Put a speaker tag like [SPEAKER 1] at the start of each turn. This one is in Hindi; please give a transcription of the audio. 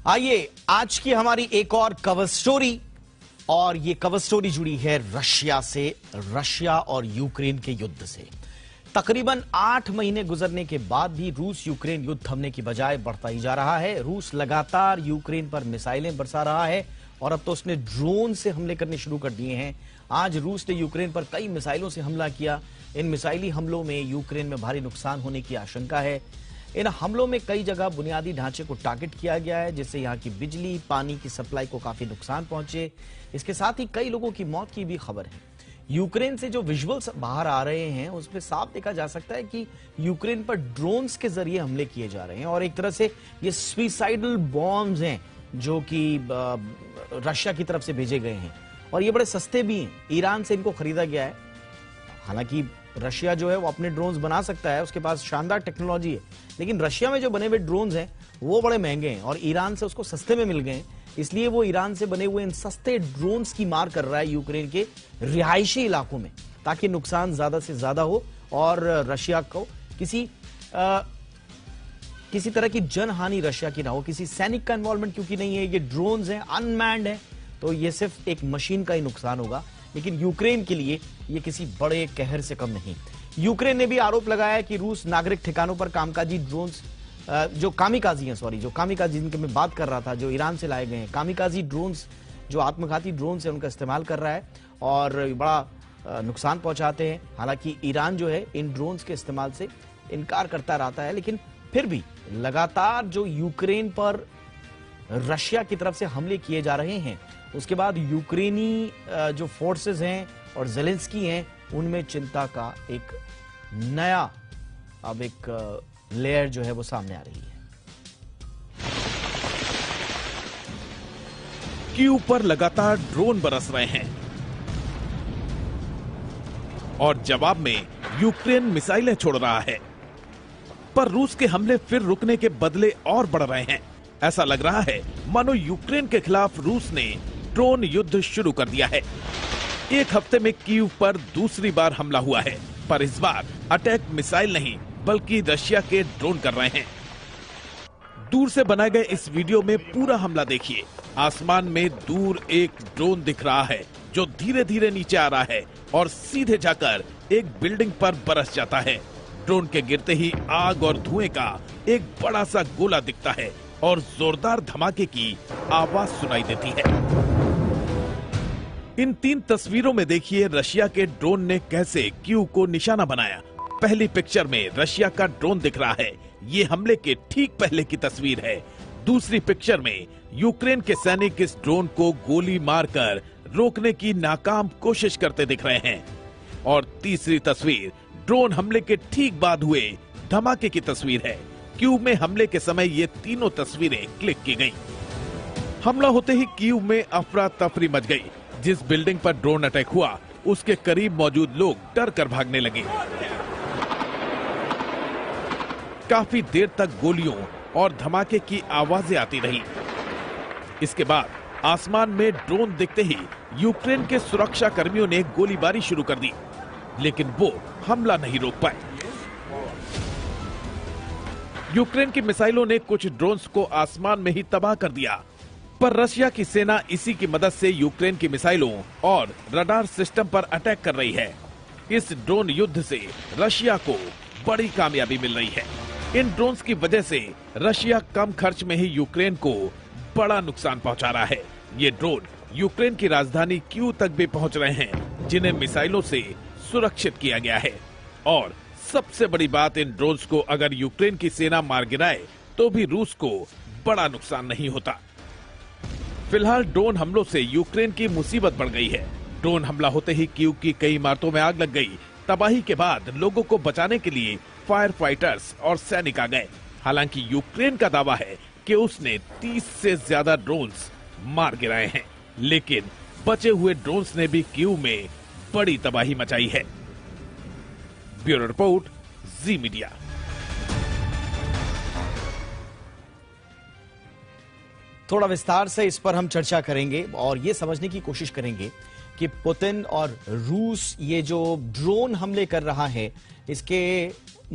[SPEAKER 1] आइए आज की हमारी एक और कवर स्टोरी, और ये कवर स्टोरी जुड़ी है रशिया से, रशिया और यूक्रेन के युद्ध से। तकरीबन 8 महीने गुजरने के बाद भी रूस यूक्रेन युद्ध थमने की बजाय बढ़ता ही जा रहा है। रूस लगातार यूक्रेन पर मिसाइलें बरसा रहा है और अब तो उसने ड्रोन से हमले करने शुरू कर दिए हैं। आज रूस ने यूक्रेन पर कई मिसाइलों से हमला किया। इन मिसाइली हमलों में यूक्रेन में भारी नुकसान होने की आशंका है। इन हमलों में कई जगह बुनियादी ढांचे को टारगेट किया गया है, जिससे यहां की बिजली, पानी की सप्लाई को काफी नुकसान पहुंचे। इसके साथ ही कई लोगों की मौत की भी खबर है। यूक्रेन से जो विजुअल्स बाहर आ रहे हैं उसमें साफ देखा जा सकता है कि यूक्रेन पर ड्रोन्स के जरिए हमले किए जा रहे हैं और एक तरह से ये सुसाइडल बॉम्ब्स हैं जो कि रशिया की तरफ से भेजे गए हैं और ये बड़े सस्ते भी हैं। ईरान से इनको खरीदा गया है। हालांकि रशिया जो है वो अपने ड्रोन्स बना सकता है, उसके पास शानदार टेक्नोलॉजी है, लेकिन रशिया में जो बने हुए ड्रोन्स हैं वो बड़े महंगे हैं और ईरान से उसको सस्ते में मिल गए हैं। इसलिए वो ईरान से बने हुए इन सस्ते ड्रोन्स की मार कर रहा है यूक्रेन के रिहायशी इलाकों में, ताकि नुकसान ज्यादा से ज्यादा हो और रशिया को किसी तरह की जनहानि रशिया की ना हो। किसी सैनिक का इन्वॉल्वमेंट क्योंकि नहीं है, ये ड्रोन्स हैं, अनमैन्ड है, तो ये सिर्फ एक मशीन का ही नुकसान होगा। लेकिन यूक्रेन के लिए ये किसी बड़े कहर से कम नहीं। यूक्रेन ने भी आरोप लगाया है कि रूस नागरिक ठिकानों पर कामकाजी ड्रोन्स, जो कामिकाजी जिनके मैं बात कर रहा था, जो ईरान से लाए गए हैं कामिकाजी ड्रोन्स, जो आत्मघाती ड्रोन्स है, उनका इस्तेमाल कर रहा है और बड़ा नुकसान पहुंचाते हैं। हालांकि ईरान जो है इन ड्रोन्स के इस्तेमाल से इनकार करता रहता है, लेकिन फिर भी लगातार जो यूक्रेन पर रशिया की तरफ से हमले किए जा रहे हैं, उसके बाद यूक्रेनी जो फोर्सेस हैं और ज़ेलेंस्की हैं, उनमें चिंता का एक नया अब एक लेयर जो है वो सामने आ रही है।
[SPEAKER 2] कीव पर लगातार ड्रोन बरस रहे हैं और जवाब में यूक्रेन मिसाइलें छोड़ रहा है, पर रूस के हमले फिर रुकने के बदले और बढ़ रहे हैं। ऐसा लग रहा है मानो यूक्रेन के खिलाफ रूस ने ड्रोन युद्ध शुरू कर दिया है। एक हफ्ते में कीव पर दूसरी बार हमला हुआ है, पर इस बार अटैक मिसाइल नहीं बल्कि रशिया के ड्रोन कर रहे हैं। दूर से बनाए गए इस वीडियो में पूरा हमला देखिए। आसमान में दूर एक ड्रोन दिख रहा है जो धीरे धीरे नीचे आ रहा है और सीधे जाकर एक बिल्डिंग पर बरस जाता है। ड्रोन के गिरते ही आग और धुएं का एक बड़ा सा गोला दिखता है और जोरदार धमाके की आवाज सुनाई देती है। इन 3 तस्वीरों में देखिए रशिया के ड्रोन ने कैसे कीव को निशाना बनाया। पहली पिक्चर में रशिया का ड्रोन दिख रहा है, ये हमले के ठीक पहले की तस्वीर है। दूसरी पिक्चर में यूक्रेन के सैनिक इस ड्रोन को गोली मारकर रोकने की नाकाम कोशिश करते दिख रहे हैं। और तीसरी तस्वीर ड्रोन हमले के ठीक बाद हुए धमाके की तस्वीर है। कीव में हमले के समय ये तीनों तस्वीरें क्लिक की गईं। हमला होते ही कीव में अफरा तफरी मच गई। जिस बिल्डिंग पर ड्रोन अटैक हुआ उसके करीब मौजूद लोग डर कर भागने लगे। काफी देर तक गोलियों और धमाके की आवाजें आती रही। इसके बाद आसमान में ड्रोन दिखते ही यूक्रेन के सुरक्षा कर्मियों ने गोलीबारी शुरू कर दी, लेकिन वो हमला नहीं रोक पाए। यूक्रेन की मिसाइलों ने कुछ ड्रोन्स को आसमान में ही तबाह कर दिया, पर रशिया की सेना इसी की मदद से यूक्रेन की मिसाइलों और रडार सिस्टम पर अटैक कर रही है। इस ड्रोन युद्ध से रशिया को बड़ी कामयाबी मिल रही है। इन ड्रोन्स की वजह से रशिया कम खर्च में ही यूक्रेन को बड़ा नुकसान पहुंचा रहा है। ये ड्रोन यूक्रेन की राजधानी कीव तक भी पहुंच रहे हैं, जिन्हें मिसाइलों से सुरक्षित किया गया है। और सबसे बड़ी बात, इन ड्रोन्स को अगर यूक्रेन की सेना मार गिराए तो भी रूस को बड़ा नुकसान नहीं होता। फिलहाल ड्रोन हमलों से यूक्रेन की मुसीबत बढ़ गई है। ड्रोन हमला होते ही कीव की कई इमारतों में आग लग गई। तबाही के बाद लोगों को बचाने के लिए फायर फाइटर्स और सैनिक आ गए। हालांकि यूक्रेन का दावा है कि उसने 30 से ज्यादा ड्रोन्स मार गिराए हैं, लेकिन बचे हुए ड्रोन्स ने भी कीव में बड़ी तबाही मचाई है। ब्यूरो रिपोर्ट, जी मीडिया।
[SPEAKER 1] थोड़ा विस्तार से इस पर हम चर्चा करेंगे और ये समझने की कोशिश करेंगे कि पुतिन और रूस ये जो ड्रोन हमले कर रहा है, इसके